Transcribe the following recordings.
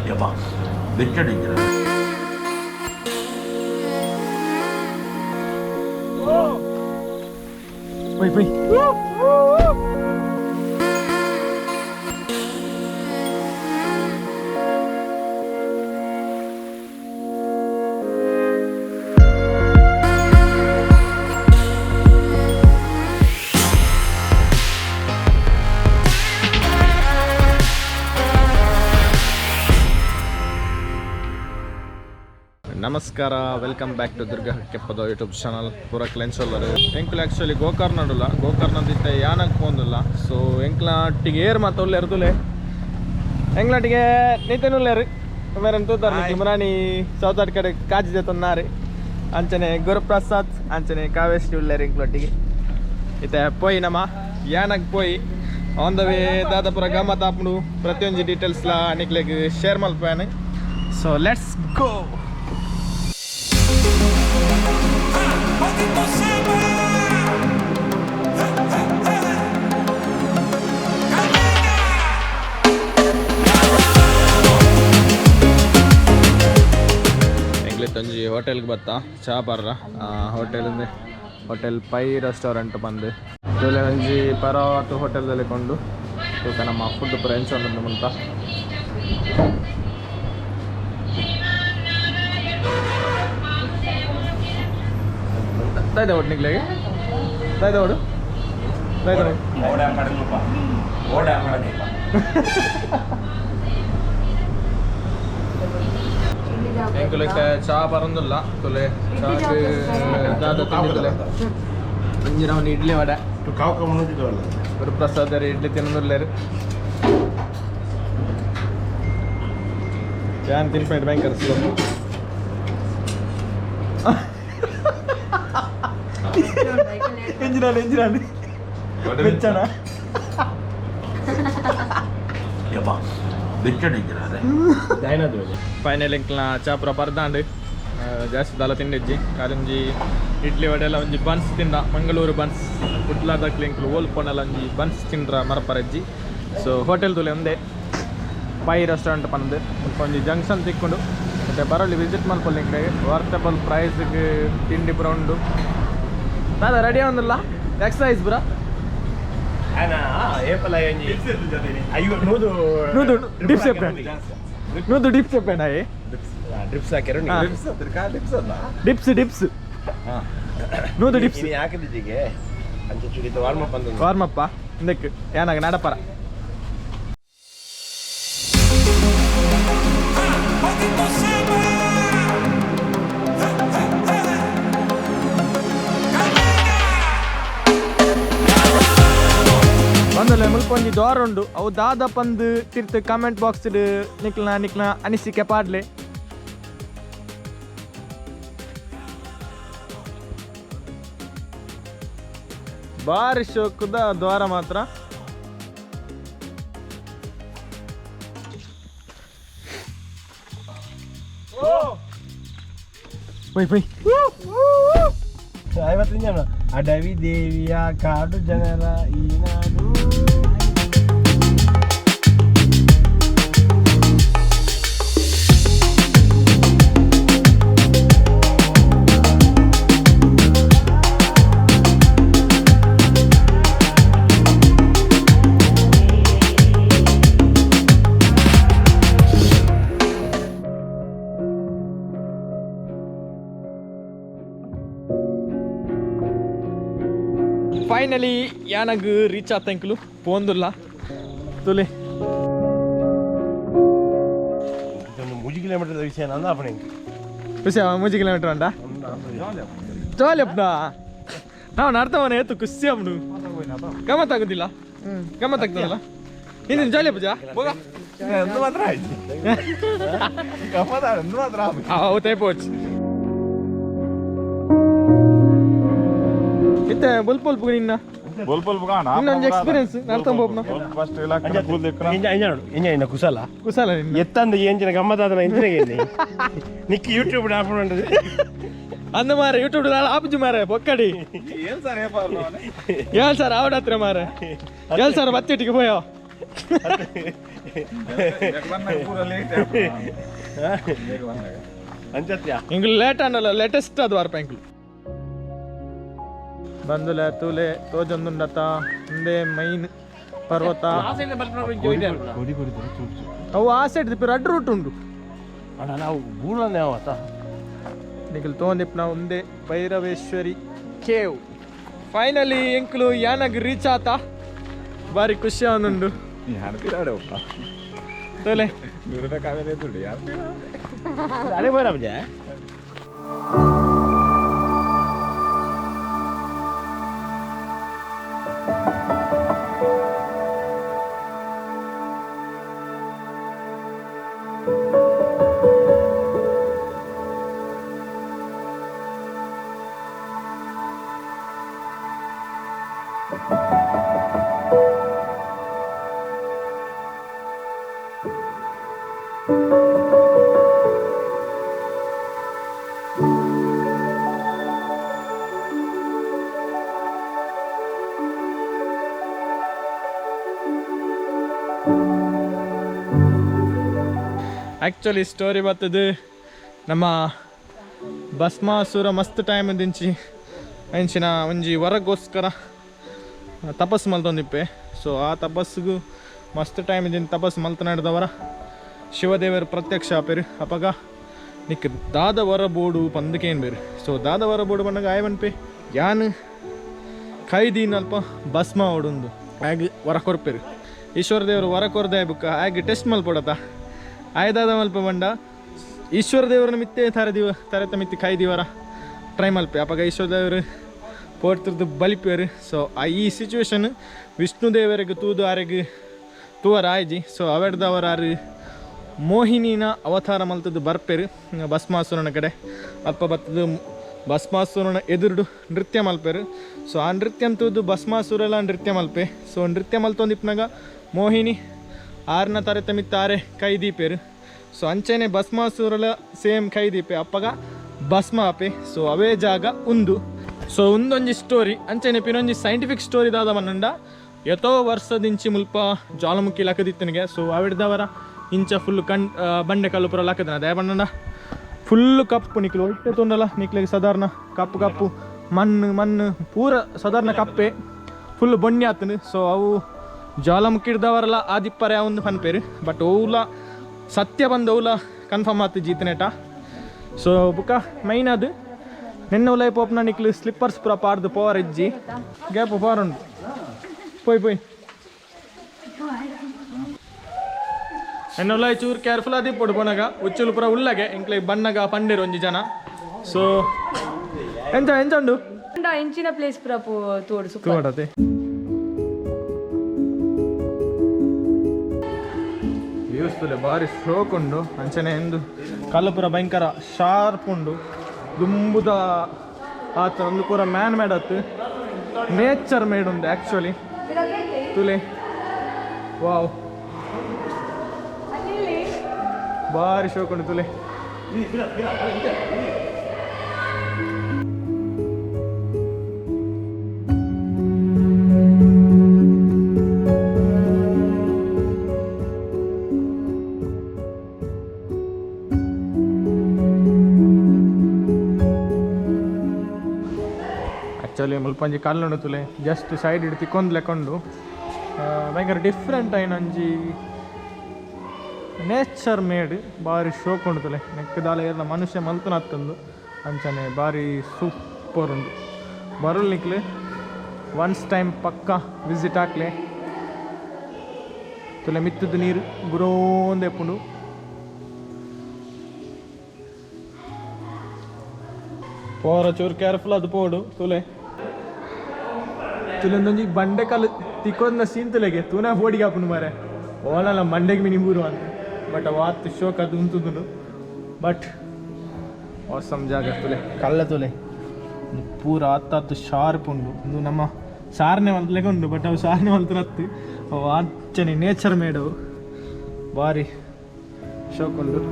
ಯಪ್ಪ ಬೆಚ್ಚಡಿದ್ದೀರ Wait. ನಮಸ್ಕಾರ welcome back to Durga KAKYAPADAVU YouTube channel ಪೂರ ಕ್ಲೆನ್ಸ್ ಅಲ್ಲರು ಎಂಕ್ಲ ಆ್ಯಕ್ಚುಲಿ ಗೋಕರ್ನಡುಲ್ಲ ಗೋಕರ್ನದಿತ್ತ ಯಾನಕ್ಕೆ ಪೋಂದಿಲ್ಲ ಸೊ ಎಂಕ್ಲಾಟಿಗೆ ಏರ್ ಮಾತು ಒಳ್ಳೆರ್ದುಲೆ ಎಂಕ್ಲಾಟಿಗೆ ನಿತಿನುಲ್ಲೇರು ಮೇರೆ ತೂತಾರೆ ಇಮ್ರಾನಿ ಸೌತಾಟ್ ಕಡೆ ಕಾಜಿದೆ ತೊನ್ನಾರಿ ಅಂಚನೆ ಗುರುಪ್ರಸಾದ್ ಅಂಚನೆ ಕಾವ್ಯಶ್ರೀ ಉಳ್ಳೇರು ಎಂಕ್ಲಾಟಿಗೆ ಇತ್ತೆ ಪೋಯಿ ನಮ್ಮ ಯಾನಕ್ಕೆ ಪೋಯಿ ಆನ್ ದ ವೇ ದಾದಾಪುರ ಗಮ್ಮತ್ ಆಪ್ನು ಪ್ರತಿಯೊಂದು ಡೀಟೇಲ್ಸ್ಲ ನಿಕ್ಲೆಗೆ ಶೇರ್ ಮಲ್ಪೇನೆ ಸೊ ಲೆಟ್ಸ್ ಗೋ. ತಂಜಿ ಹೋಟೆಲ್ಗೆ ಬತ್ತಾ ಚಾ ಬರ್ರ ಹೋಟೆಲ್ ಪೈ ರೆಸ್ಟೋರೆಂಟ್ ಬಂದು ಒಂಜಿ ಪರವತ್ತು ಹೋಟೆಲ್ದಲ್ಲಿ ಕೊಂಡು ತೂಕ ನಮ್ಮ ಫುಡ್ ಪೂರ ಎಂಚೊಂದು ಮುಂತ ತಾಯ್ದ ಒಟ್ಟು ನಿಗ್ಲೆಗೆ ತಾಯ್ದ ಓಡು ಎಂಕುಲಕ್ಕೆ ಚಾ ಬರಂದಿಲ್ಲ ತುಲೆ ಚಾಗೆ ದಾದ ತಿಂಡಿದ್ಲೆ ಒಂಜಿನ ಅವನು ಇಡ್ಲಿ ವಡೆ ಗುರುಪ್ರಸಾದ್ ಇಡ್ಲಿ ತಿನ್ನೋದಿಲ್ಲೇರು ಯಾನ್ ತಿನ್ಪೇಂಟ್ ಭಯಂಕರ ಸ್ಲೋ ಎಂಜಿನಾಲಿ ಬೆಚ್ಚಣ ಯಪ್ಪ ಬೆಚ್ಚಡಿದ್ದೀರ ಫೈನಲ್ ಎಂಕ್ಲ ಚಾಪುರ ಪರ್ದಾಂಡು ಜಾಸ್ತಿ ದಾಲ ತಿಂಡಿಜ್ಜಿ ಕಾಲೊಂಜಿ ಇಡ್ಲಿ ವಡೆ ಎಲ್ಲ ಒಂಜಿ ಬನ್ಸ್ ತಿಂದ ಮಂಗಳೂರು ಬನ್ಸ್ ಕುಟ್ಲಾದಕ್ಲಿ ಎಂಕ್ಲು ಓಲ್ಪೊಂಡಲ್ಲ ಒಂಜಿ ಬನ್ಸ್ ತಿಂಡ್ರ ಮರಪರಜ್ಜಿ ಸೊ ಹೋಟೆಲ್ ತುಲೆ ಒಂದೇ ಪೈ ರೆಸ್ಟೋರೆಂಟ್ ಪಂದು ಒಂಜಿ ಜಂಕ್ಷನ್ ತಿಕ್ಕೊಂಡು ಮತ್ತು ಬರೋಲ್ಲಿ ವಿಸಿಟ್ ಮಾಡ್ಕೊಳ್ಳಿ ಕಡೆಗೆ ವರ್ತೆಬಲ್ ಪ್ರೈಸ್ಗೆ ತಿಂಡಿ ಪುರ ಉಂಡು ದಾದ ರೆಡಿ ಆಗೋದಿಲ್ಲ ಎಕ್ಸಸೈಸ್ ಪುರ ನೂದು ಡಿಪ್ಸ್ చెప్పాను ಡ್ರಿಪ್ಸ್ ಹಾಕ್ಯಾರ ಡಿಪ್ಸ್ ನೂದು ಡಿಪ್ಸ್ ಹಾಕಿದ್ದೀಗೆ ಅಂಚೆ ಚುಡಿತ ವಾರ್ಮಪ್ಪ ಇಂದಕ್ಕೆ ಏನಾಗ ನಡಪರ ಒಂದಲ್ಲ ಮುಲ್ಕೊಂಜಿ ದ್ವಾರ ಉಂಡು ಅವು ದಾದ ಪಂದು ತಿರ್ತು ಕಾಮೆಂಟ್ ಬಾಕ್ಸ್ ನಿಕ್ಲ ಅನಿಸಿಕೆ ಪಾಡ್ಲೆ ಬಾರಿ ಶೋಕದ ದ್ವಾರ ಮಾತ್ರ ಅಡವಿ ದೇವಿಯ ಕಾಡು ಜನರ ಈ ನಾಡು ಫೈನಲಿ ಯಾನಾಗ ರೀಚ್ ಆತಂಕ್ಲು ಪೋಂದುಲ್ಲ ತುಲೆ 3 ಕಿಲೋಮೀಟರ್ ವಿಷಯ ಖುಷಿ 3 ಕಿಲೋಮೀಟರ್ ಅಂಡ ಜಾಲಿ ಅಪ್ಪ ನಾವು ನಡ್ತವನ ಏತು ಖುಷಿ ಅಪ್ಪನು ಗಮ್ಮತ್ ಆಗುದಿಲ್ಲ ಗಮ್ಮತ್ ಆಗ್ತದಲ್ಲ ನೀನು ಜಾಲಿ ಅಪ್ಪ ಹೋಗ ಮಾತ್ರ ಆಯ್ತು ಗಮ್ಮತ್ ಮಾತ್ರ ಹೌದೇ ಪೋಚ್ ಇತ್ತೆ ಬಲ್ಪಲ್ ನಿನ್ನ ಬಲ್ಪಲ್ ಗಾಣ ಇನ್ನೊಂದು ಎಕ್ಸ್ಪೀರಿಯನ್ಸ್ ನಡ್ತಾ ಹೋಗ್ನ ಫಸ್ಟ್ ಇಲಾಖೆ ಕೂದಲಿಕ್ರ ಎಂಜ ಕುಸಲ ನಿನ್ನ ಎತ್ತಂದು ಎಂಜಿನ ಗಮ್ಮತ್ತಾದ ಎಂಜಿನಿಗೆ ನಿಕ್ಕಿ ಯೂಟ್ಯೂಬ್ ಹಾಕೊಂಡು ಅಂದ ಮಾರೆ ಯೂಟ್ಯೂಬ್ ಆಪುಜಿ ಮಾರೆ ಬೊಕ್ಕಡಿ ಏನ್ ಸರ್ ಏಳ್ ಸರ್ ಆವಡ ಹತ್ರ ಮಾರೆ ಏಳ್ ಸರ್ ಬತ್ತಿಟ್ಟಿಗೆ ಹೋಯೋ ಅಂಚತ್ಯಾ ಇಂಗ್ಲು ಲೇಟ್ ಅಂಡಲ್ಲ ಲೇಟೆಸ್ಟ್ ಅದು ವಾರ ಪ್ಯಾಂಕ್ಲು ಬಂದುಲೆ ತೂಲೆ ತೋಜೊಂದುಂಡತ ಮುಂದೆ ಮೈನ್ ಪರ್ವತ ಅವು ಆ ಸೈಡ್ ದಿಪ್ಪ ಅಡ್ಡು ರೂಟ್ ಉಂಡು ಅಣ್ಣ ನಾವು ಬೂಳನೆ ಅವತ್ತ ನಿಖಿಲ್ ತೋಂದಿಪ್ಪ ನಾವು ಒಂದೇ ಭೈರವೇಶ್ವರಿ ಕೇವ್ ಫೈನಲಿ ಎಂಕ್ಲು ಯಾನಾಗ ರೀಚ್ ಆತ ಬಾರಿ ಖುಷಿ ಅವನುಂಡು ತೋಲೆ ಅರೆ ಬರಬಜ ಆ್ಯಕ್ಚುಲಿ ಸ್ಟೋರಿ ಬರ್ತದೆ ನಮ್ಮ ಭಸ್ಮಾಸುರ ಮಸ್ತ್ ಟೈಮ್ ದಿಂಚಿ ಅಂಚಿನ ಒಂಜಿ ವರಗೋಸ್ಕರ ತಪಸ್ಸು ಮಲ್ತೊಂದಿಪ್ಪೆ. ಸೊ ಆ ತಪಸ್ಸಿಗೂ ಮಸ್ತ್ ಟೈಮ್ ಇದ್ದೀನಿ ತಪಸ್ಸು ಮಲ್ತನಾಡಿದವರ ಶಿವದೇವರು ಪ್ರತ್ಯಕ್ಷ ಆಪೇರು ಅಪಗ ನಿಕ್ ದಾದ ವರ ಬೋಡು ಪಂದಕೇನು ಬೇರು. ಸೊ ದಾದ ವರ ಬೋಡು ಬಂದಾಗ ಆಯ್ವನ್ಪೆ ಯಾನ್ ಕೈದೀನ್ ಅಲ್ಪ ಭಸ್ಮ ಓಡೊಂದು ಆಗ ವರ ಕೊರ್ಪೇರು. ಈಶ್ವರ ದೇವರು ವರ ಕೊರ್ದೆ ಬುಕ್ಕ ಆಗ ಟೆಸ್ಟ್ ಮಲ್ಪೊಡತ ಆಯ್ದಾದ ಮಲ್ಪ ಬಂಡ ಈಶ್ವರ ದೇವರನ್ನ ಮಿತ್ತೆ ತರತ ಮಿತ್ತಿ ಕೈದಿವರ ಟ್ರೈ ಮಲ್ಪೆ ಅಪಗ ಈಶ್ವರ ದೇವರು ಪೋಡ್ತಿರ್ದು ಬಲಿಪೇರು. ಸೊ ಈ ಸಿಚುವೇಶನ್ ವಿಷ್ಣು ದೇವರಿಗೆ ತೂದು ಆರೆಗೆ ತೂವರ ಆಯ್ಜಿ. ಸೊ ಅವೆಡ್ದವರಾರು ಮೋಹಿನಿನ ಅವತಾರ ಮಲ್ತದ್ದು ಬರ್ಪೇರು ಭಸ್ಮಾಸುರನ ಕಡೆ ಅಲ್ಪ ಬತ್ತದು ಭಸ್ಮಾಸುರನ ಎದುರುಡು ನೃತ್ಯ ಮಲ್ಪೇರು. ಸೊ ಆ ನೃತ್ಯ ತೂದು ಭಸ್ಮಾಸುರೆಲ್ಲ ನೃತ್ಯ ಮಲ್ಪೆ. ಸೊ ನೃತ್ಯ ಮಲ್ತೊಂದಿಪ್ನಾಗ ಮೋಹಿನಿ ಆರನ ತರತ ಮಿತ್ತಾರೆ ಕೈ ದೀಪೇರು. ಸೊ ಅಂಚೆನೆ ಭಸ್ಮಾಸುರಲ ಸೇಮ್ ಕೈ ದೀಪೆ ಅಪ್ಪಗ ಭಸ್ಮ ಆಪೆ. ಸೊ ಅವೇ ಜಾಗ ಉಂದು. ಸೊ ಒಂದೊಂಜಿ ಸ್ಟೋರಿ ಅಂಚೆನೆ ಪಿನೊಂಜಿ ಸೈಂಟಿಫಿಕ್ ಸ್ಟೋರಿ ದಾದ ಮನ್ನಂಡ ಎತೋ ವರ್ಷದಿಂಚಿ ಮುಲ್ಪ ಜ್ವಾಲಾಮುಖಿ ಲಕ್ಕದಿತ್ತನಿಗೆ. ಸೊ ಅವಿಡ್ದವರ ಇಂಚ ಫುಲ್ ಬಂಡೆ ಕಲ್ಲು ಪುರ ಲಕ್ಕದನ ಅದೇ ಬಣ್ಣಂಡ ಫುಲ್ಲು ಕಪ್ಪು ನಿಕ್ಲು ಒಟ್ಟೆ ತೊಂದಲ್ಲ ನಿಕ್ಲಿಗೆ ಸಾಧಾರಣ ಕಪ್ಪು ಮಣ್ಣು ಪೂರ ಸಾಧಾರಣ ಕಪ್ಪೆ ಫುಲ್ ಬೊಣ್ಣೆ ಆತನು. ಸೊ ಅವು ಜ್ವಾಲಾಮುಖಿ ಹಿಡ್ದವರೆಲ್ಲ ಆದಿಪ್ಪರೆ ಒಂದು ಪನ್ಪೇರು. ಬಟ್ ಓಲ ಸತ್ಯ ಬಂದ ಓಲ ಕನ್ಫರ್ಮ್ ಆತು ಜೀತನೇಟ. ಸೊ ಬುಕ್ಕ ಮೈನ್ ಅದು ನಿನ್ನೆ ಉಲೈ ಪೋಪ್ನ ನಿಕ್ಲು ಸ್ಲಿಪ್ಪರ್ಸ್ ಪೂರ ಪಾಡ್ದು ಪವರ್ ಇಜ್ಜಿ ಗ್ಯಾಪ್ ಪವರ್ ಉಂಟು ಪೋಯ್ ಎನ್ನುಲ್ಲ ಚೂರು ಕೇರ್ಫುಲ್ ಆದಿ ಪೊಡು ಪೊನಗ ಉಚ್ಚುಲು ಪುರ ಉಳ್ಳಗೆ ಇಂಕ್ಲೆ ಬಣ್ಣಗ ಪಂಡೇರು ಒಂಜಿ ಜನ. ಸೊ ಎಂಜ ಉಂಡು ಇಂಚಿನ ಪ್ಲೇಸ್ ಪುರ ತೋಡು ತೋಡತೆ ವ್ಯೂಸ್ತುಲೆ ಭಾರಿ ಸ್ಟ್ರೋಕ್ ಉಂಡು ಅಂಚನೆ ಎಂದು ಕಲ್ಲು ಪುರ ಭಯಂಕರ ಶಾರ್ಪ್ ಉಂಡು ದುಂಬುದ ಆತ ಒಂದು ಪೂರ ಮ್ಯಾನ್ ಮೇಡ್ ಆತು ನೇಚರ್ ಮೇಡ್ ಉಂಡು ಆ್ಯಕ್ಚುಲಿ ತುಲೆ ವಾವ್ ಭಾರಿ ಶೋಕ್ ಉಂಡು ತುಲೆ. ಆ್ಯಕ್ಚುಲಿ ಮುಲ್ಪಂಜಿ ಕಲ್ಲುಂಡು ತುಲೆ ಜಸ್ಟ್ ಸೈಡ್ ಹಿಡ್ದು ತಿಕ್ಕೊಂದು ಲೆಕ್ಕೊಂಡು ಭಯಂಕರ ಡಿಫ್ರೆಂಟ್ ಐನಂಜಿ ನೇಚರ್ ಮೇಡ್ ಭಾರಿ ಶೋಕ್ ಉಂಡು ತುಲೆ ನೆಕ್ಕದಾಲ ಎಲ್ಲ ಮನುಷ್ಯ ಮಲ್ತನತ್ತಂದು ಅಂಚನೆ ಭಾರಿ ಸೂಪರ್ ಉಂಡು. ಬರುಲ್ ನಿಕ್ಲೆ ಒನ್ಸ್ ಟೈಮ್ ಪಕ್ಕ ವಿಸಿಟ್ ಹಾಕ್ಲೆ ತುಲೆ ಮಿತ್ತದ ನೀರು ಬುರೋಂದೆ ಪುಂಡು. ಪೋರ ಚೂರು ಕೇರ್ಫುಲ್ ಅದು ಪೋಡು ತುಲೆ ತುಲೊಂದೊಂಜಿ ಬಂಡೆ ಕಲ್ಲು ತಿಕ್ಕೊಂದ ಸೀನ್ ತುಲೆಗೆ ತೂನ ಬೋಡಿಗೆ ಹಾಪುಂಡು ಮಾರೆ ಓಲಲ್ಲ ಮಂಡೆಗೆ ಮಿನಿಬೂರು ಅಂತ. ಬಟ್ ಅವಾತ್ ಶೋಕ್ ಅದು ಉಂತುದು ಬಟ್ ಆಸಮ್ ಜಾಗ ತುಲೆ ಕಲ್ಲ ತುಲೆ ಪೂರ ಹತ್ತು ಶಾರ್ಪ್ ಉಂಡು. ಇದು ನಮ್ಮ ಸಾರನೆ ಮಲ್ತಲೆಗೆ ಉಂಡು ಬಟ್ ಅವು ಸಾರನೆ ಮಲ್ತರತ್ತು ಅವು ಆಚನೆ ನೇಚರ್ ಮೇಡವು ಭಾರಿ ಶೋಕ್ ಉಂಡು.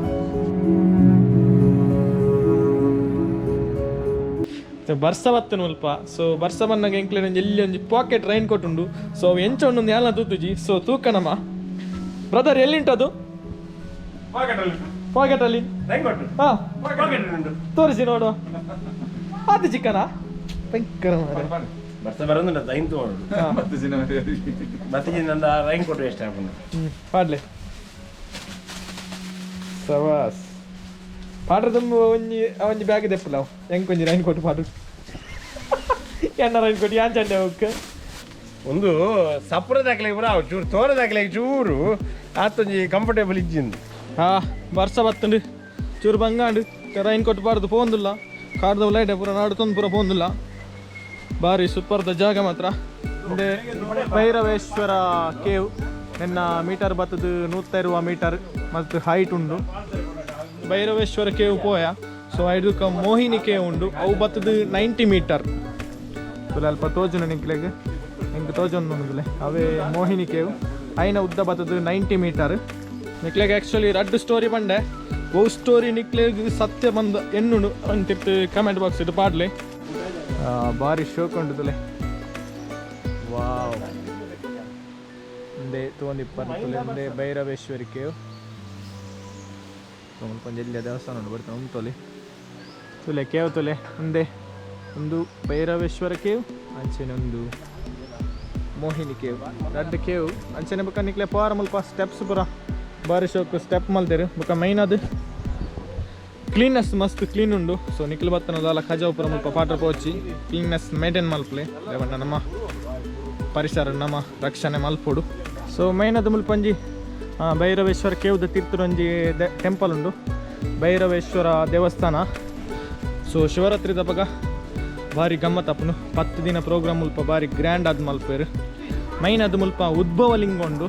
ಬರ್ಸ ಬತ್ತನು ಅಲ್ಪ. ಸೊ ಬರ್ಸ ಬಂದಾಗ ಎಂಕ್ಲೆ ಎಲ್ಲಿ ಒಂಜಿ ಪಾಕೆಟ್ ರೈನ್ ಕೋಟ್ ಉಂಡು. ಸೊ ಎಂಚ ಉಂಡು ಎಲ್ಲ ತೂತುಜಿ. ಸೊ ತೂಕ ನಮ್ಮ ಬ್ರದರ್ ಎಲ್ಲಿಂಟದು ಪಾಕೆಟಲ್ಲಿ ಹಾ ತೋರಿಸಿ ನೋಡು ಅದು ಚಿಕ್ಕನಾ ಭಯಂಕರ ಬರ್ತಾ ಬರೋದಿಲ್ಲ ರೈನ್ ತಗೊಂಡು ಮತ್ತೆ ನಂದು ರೈನ್ ಕೊಟ್ಟು ಎಷ್ಟು ಹಾಕೊಂಡು ಪಾಡ್ಲೆ ಸವಾಸ್ ಪಾಡ್ರ ತುಂಬ ಒಂಜಿ ಒಂಜಿ ಬ್ಯಾಗ್ ದೆಪ್ಪಲ್ಲ ಅವು ಹೆಂಗೆ ಕೊಂಚಿ ರೈನ್ ಕೊಟ್ಟು ಪಾಡು ಎಣ್ಣ ರೈನ್ ಕೊಟ್ಟು ಯಾನ್ ಚಂಡೆ ಅವಕ್ಕೆ ಒಂದು ಸಪ್ರದಾಗ್ಲಿಗೆ ಬರ ಚೂರು ತೋರದಾಗ್ಲಿಗೆ ಚೂರು ಆತೊಂಜಿ ಕಂಫರ್ಟೇಬಲ್ ಇಜ್ಜಿಂದು ಹಾ ವರ್ಷ ಬತ್ತಂಡು ಚೂರು ಬಂಗಾಂಡು ರೈನ್ ಕೊಟ್ಟು ಪಾಡ್ದು ಪೋಂದಿಲ್ಲ ಕಾಡ್ದವು ಲೈಟ್ ಪೂರ ನಾಡು ಪೂರ ಪೋಂದಿಲ್ಲ ಭಾರಿ ಸೂಪರ್ದ ಜಾಗ ಮಾತ್ರ ಮುಂದೆ ಭೈರವೇಶ್ವರ ಕೇವ್ ನನ್ನ ಮೀಟರ್ ಬತ್ತದು 120 ಮೀಟರ್ ಮತ್ತು ಹೈಟ್ ಉಂಡು ಭೈರವೇಶ್ವರ ಕೇವ್ ಪೋಯ ಸೊ ಐದಕ್ಕ ಮೋಹಿನಿ ಕೇವ್ ಉಂಡು ಅವು ಬತ್ತದು 90 ಮೀಟರ್ ಸ್ವಲ್ಪ ತೋಜುನ ನಿಕ್ಲೆಗೆ ನಿಂಗೆ ತೋಜೊಂದು ಅವೇ ಮೋಹಿನಿ ಕೇವ್ ಐನ ಉದ್ದ ಬತ್ತದು 90 ಮೀಟರ್ ನಿಕ್ಲೆಗೆ ಆ್ಯಕ್ಚುಲಿ 2 ಸ್ಟೋರಿ ಬಂಡೆ ಓ ಸ್ಟೋರಿ ನಿಕ್ಲೆಗೆ ಸತ್ಯ ಬಂದ ಎಣ್ಣು ಅಂತಿಟ್ಟು ಕಮೆಂಟ್ ಬಾಕ್ಸ್ ಇಟ್ಟು ಪಾಡ್ಲೆ ಭಾರಿ ಶೋಕ್ ಉಂಟುಲೆ ವಾವ್ ಒಂದೇ ತೊಗೊಂಡಿಪ್ಪತ್ತುಲೆ ಒಂದೇ ಭೈರವೇಶ್ವರಿ ಕೇವ್ ಕೊಂಚ ಎಲ್ಲಿ ದೇವಸ್ಥಾನ ಉಂಟು ಬರ್ತಾನೆ ಉಂಟುಲೆ ತುಲೆ ಕೇವ್ ತುಲೆ ಒಂದೇ ಒಂದು ಭೈರವೇಶ್ವರ ಕೇವ್ ಅಂಚೆನೆ ಒಂದು ಮೋಹಿನಿ ಕೇವ್ 2 ಕೇವ್ ಅಂಚೆನೆ ಬೊಕ್ಕ ನಿಕ್ಲೆ ಪಾರ ಮುಲ್ಪ ಸ್ಟೆಪ್ಸ್ ಪೂರ ಭಾರಿ ಶೋಕ್ ಸ್ಟೆಪ್ ಮಲ್ತೇರು ಬೊಕ್ಕ ಮೈನ್ ಅದು ಕ್ಲೀನೆಸ್ ಮಸ್ತ್ ಕ್ಲೀನ್ ಉಂಡು ಸೊ ನಿಖಿಲ್ ಬತ್ತನದಲ್ಲ ಖಜಾವ್ ಪುರ ಮುಲ್ಪ ಪಾಟ್ರ ಪೋಚಿ ಕ್ಲೀನ್ನೆಸ್ ಮೇಂಟೈನ್ ಮಲ್ಪಲೆ ದೇವಣ್ಣ ನಮ್ಮ ಪರಿಸರ ನಮ್ಮ ರಕ್ಷಣೆ ಮಲ್ಪೊಡು ಸೊ ಮೈನ್ ಅದು ಮುಲ್ಪಂಜಿ ಭೈರವೇಶ್ವರ ಕೇವ್ದ ತೀರ್ಥರಂಜಿ ಟೆಂಪಲ್ ಉಂಡು ಭೈರವೇಶ್ವರ ದೇವಸ್ಥಾನ ಸೊ ಶಿವರಾತ್ರಿ ದಪಗ ಭಾರಿ ಗಮ್ಮತ್ ಅಪ್ಪನು 10 ದಿನ ಪ್ರೋಗ್ರಾಮ್ ಮುಲ್ಪ ಭಾರಿ ಗ್ರ್ಯಾಂಡ್ ಆದ ಮಲ್ಪೇರು ಮೈನ್ ಅದು ಮುಲ್ಪ ಉದ್ಭವಲಿಂಗ ಉಂಡು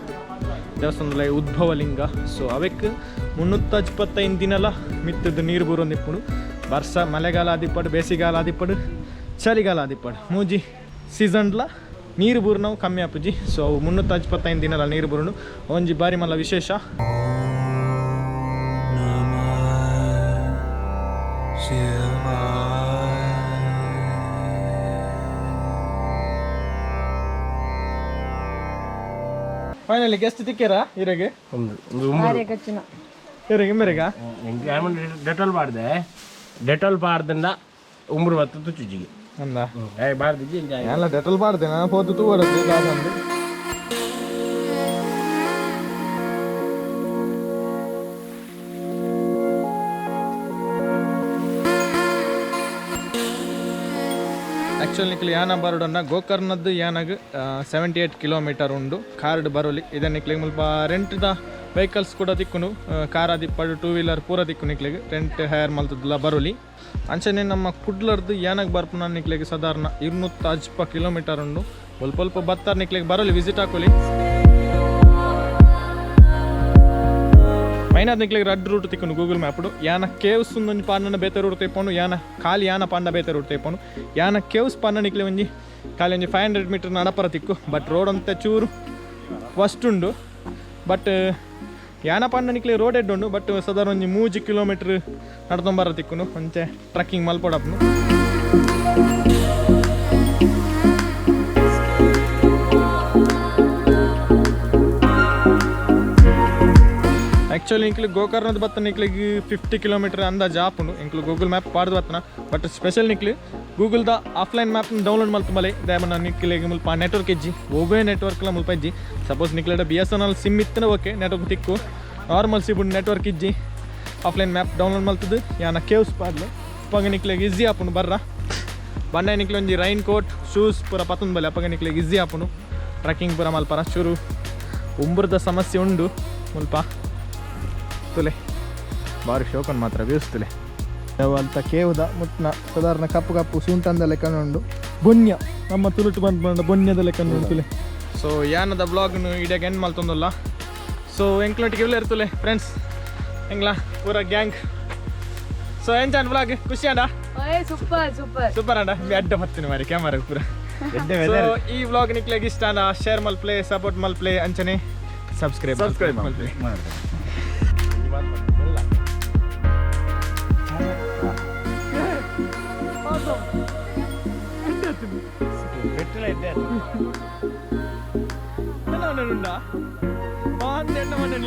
ದೇವಸ್ಥಾನದ ಉದ್ಭವಲಿಂಗ ಸೊ ಅವಕ್ಕೆ 375 ದಿನಲ ಮಿತ್ತದ ನೀರು ಬರೋಂದಿಪ್ಪುಡು ವರ್ಷ ಮಳೆಗಾಲ ಆದಿಪ್ಪಡು ಬೇಸಿಗೆಗಾಲ ಆದಿಪ್ಪಡು ಚಳಿಗಾಲ ಆದಿಪ್ಪಡು ಮೂಜಿ ಸೀಸನ್ಲ ನೀರು ಬೂರು ನಾವು ಕಮ್ಮಿ ಆಪುಜಿ ಸೊ ಅವು 375 ದಿನಲ ನೀರು ಬರೋನು ಒಂಜಿ ಬಾರಿ ಮಲ್ಲ ವಿಶೇಷ ಫೈನಲಿ ಗೆಸ್ಟ್ ತಿಕ್ಕ್ಯಾರ ಇರಗೆ ಇರಗೆ ಮೆರೆಗ ಡೆಟಾಲ್ ಪಾಡ್ದೆ ಡೆಟಾಲ್ ಪಾಡ್ದಿಂದ ಉಮ್ರು ಬತ್ತು ತುಚ್ಚಿಗೆ ಅಂದ ಬಾರ್ದಿಜ್ಜಿ ಎಲ್ಲ ಡೆಟಲ್ ಪಾಡ್ದೆ ನಾನು ಪೋತು ತೂವರದ್ದು ದಾದಂದು ಆ್ಯಕ್ಚುಲಿ ನಿಕ್ಲಿ ಯಾನ ಬರೋಡನ್ನ ಗೋಕರ್ಣದ್ದು ಯಾನಾಗ 78 ಕಿಲೋಮೀಟರ್ ಉಂಡು ಕಾರ್ಡ್ ಬರೋಲಿ ಇದನ್ನ ನಿಕ್ಲಿಗೆ ಮುಲ್ಪ ರೆಂಟ್ದ ವೆಹಿಕಲ್ಸ್ ಕೂಡ ದಿಕ್ಕುನು ಕಾರ್ ದಿಪ್ಪಡು 2 ವೀಲರ್ ಪೂರ ದಿಕ್ಕು ನಿಕ್ಲಿಗೆ ರೆಂಟ್ ಹೈರ್ ಮಲ್ತದಲ್ಲ ಬರೋಲಿ ಅಂಚನೆ ನಮ್ಮ ಕುಡ್ಲರ್ದು ಯಾನಾಗ ಬರ್ಪುನ ನಿಕ್ಲಿಗೆ ಸಾಧಾರಣ 280 ಕಿಲೋಮೀಟರ್ ಉಂಡು ಸ್ವಲ್ಪ ಬತ್ತಾರ ನಿಕ್ಲಿಗೆ ಬರೋಲಿ ವಿಸಿಟ್ ಹಾಕೋಲಿ ಮೈನಾದ ನಿಕ್ಲಿಗೆ 2 ರೂಟ್ ತಿಕ್ಕನು ಗೂಗಲ್ ಮ್ಯಾಪ್ಡು ಯಾನ ಕೇವ್ಸ್ ಒಂದೊಂದು ಪಾಂಡನ ಬೇತೆ ರೂಟ್ ತೆಪ್ಪನು ಯಾನ ಖಾಲಿ ಯಾನ ಪಾಂಡ ಬೇತೆ ರೂಟ್ ತೆಪ್ಪನು ಯಾನ ಕೇವ್ಸ್ ಪಾಂಡ ನಿಕ್ಲಿ ಒಂಜಿ ಖಾಲಿ ಒಂಜಿ 500 ಮೀಟರ್ ನಡಪರ ತಿಕ್ಕು ಬಟ್ ರೋಡ್ ಅಂತ ಚೂರು ಫಸ್ಟ್ ಉಂಡು ಬಟ್ ಯಾನ ಪಾಂಡ ನಿಕ್ಲಿ ರೋಡ್ ಎಡ್ ಉಂಡು ಬಟ್ ಸಾಧಾರಣ ಒಂಜಿ 3 ಕಿಲೋಮೀಟರ್ ನಡ್ಕೊಂಬರ ತಿಕ್ಕುನು ಒಂಚೆ ಟ್ರಕ್ಕಿಂಗ್ ಮಲ್ಪಡಪ್ನು ಆ್ಯಕ್ಚುಲಿ ಇಂಕ್ಲು ಗೋಕರ್ಣದ ಬತ್ತ ನಿಕ್ಲಿಗೆ 50 ಕಿಲೋಮೀಟರ್ ಅಂದಾಜು ಆಪುಂಡು ಇಂಕ್ಲು ಗೂಗಲ್ ಮ್ಯಾಪ್ ಪಾಡ್ದು ಬತ್ತನ ಬಟ್ ಸ್ಪೆಷಲ್ ನಿಕ್ಲಿ ಗೂಗಲ್ದ ಆಫ್ಲೈನ್ ಮ್ಯಾಪ್ನ ಡೌನ್ಲೋಡ್ ಮಲ್ತುಂಬಲೆ ದೇವನ ನಿಕ್ಲಿಗೆ ಮುಲ್ಪ ನೆಟ್ವರ್ಕ್ ಇಜ್ಜಿ ಒಬ್ಬೇ ನೆಟ್ವರ್ಕ್ಲ ಮುಲ್ಪ ಇಜ್ಜಿ ಸಪೋಸ್ ನಿಕ್ಲಿಡ BSNL ಸಿಮ್ ಇತ್ತನ ಓಕೆ ನೆಟ್ವರ್ಕ್ ತಿಕ್ಕು ನಾರ್ಮಲ್ ಸಿಬುಂಡು ನೆಟ್ವರ್ಕ್ ಇಜ್ಜಿ ಆಫ್ಲೈನ್ ಮ್ಯಾಪ್ ಡೌನ್ಲೋಡ್ ಮಲ್ತದ್ದು ಯಾನ ಕೇವ್ಸ್ ಪಾಡ್ಲು ಅಪ್ಪಗ ನಿಕ್ಲಿಗೆ ಈಸಿ ಆಪುಂಡು ಬರ್ರ ಬಣ್ಣ ನಿಕ್ಲಿ ಒಂಜಿ ರೈನ್ ಕೋಟ್ ಶೂಸ್ ಪೂರ ಪತ್ತೊಂದು ಬಲೆ ಅಪ್ಪಗ ನಿಕ್ಲಿಗೆ ಈಸಿ ಆಪುಂಡು ಟ್ರಕ್ಕಿಂಗ್ ಪೂರ ಮಲ್ಪರ ಚೂರು ಉಂಬುರದ ಸಮಸ್ಯೆ ಉಂಡು ಮುಲ್ಪ ತುಲೆ ಭಾರಿ ಶೋಕನ್ ಮಾತ್ರ ವ್ಯೂಸ್ತುಲೆ ಅಂತ ಕೇವುದ ಮುಟ್ನ ಸಾಧಾರಣ ಕಪ್ಪು ಕಪ್ಪು ಸುಂಟಂದ ಲೆಕ್ಕನ ಉಂಡು ಬೊನ್ಯ ನಮ್ಮ ತುಳುಟು ಬಂದು ಬೊನ್ಯದ ಲೆಕ್ಕನ ಉಂಟುಲೆ ಸೊ ಯಾನದ ಬ್ಲಾಗ್ನು ಇಡಿಯಾಗ ಎಂಡ್ ಮಲ್ತೊಂದಲ್ಲ ಸೊ ಎಂಕ್ಲೊಟ್ಟಿಗೆ ಇವ್ಲೆ ಇರ್ತುಲೆ ಫ್ರೆಂಡ್ಸ್ ಎಂಗ್ಲಾ ಪೂರ ಗ್ಯಾಂಗ್ ಸೊ ಎಂಚಾನ್ ಬ್ಲಾಗ್ ಖುಷಿ ಅಂಡ ಸೂಪರ್ ಸೂಪರ್ ಸೂಪರ್ ಅಂಡ ಅಡ್ಡ ಬರ್ತೀನಿ ಮಾರಿ ಕ್ಯಾಮರಾ ಪೂರ ಸೊ ಈ ಬ್ಲಾಗ್ ನಿಕ್ಲೆಗೆ ಇಷ್ಟ ಅಂಡ ಶೇರ್ ಮಲ್ಪ್ಲೆ ಸಪೋರ್ಟ್ ಮಲ್ಪ್ಲೆ ಅಂಚನೆ ಸಬ್ಸ್ಕ್ರೈಬ್ ಮಲ್ಪ್ಲೆ పెట్టలే ఎలా ఉన్నాడు ಮಾನ್ ಎಂಡ ಮನೆ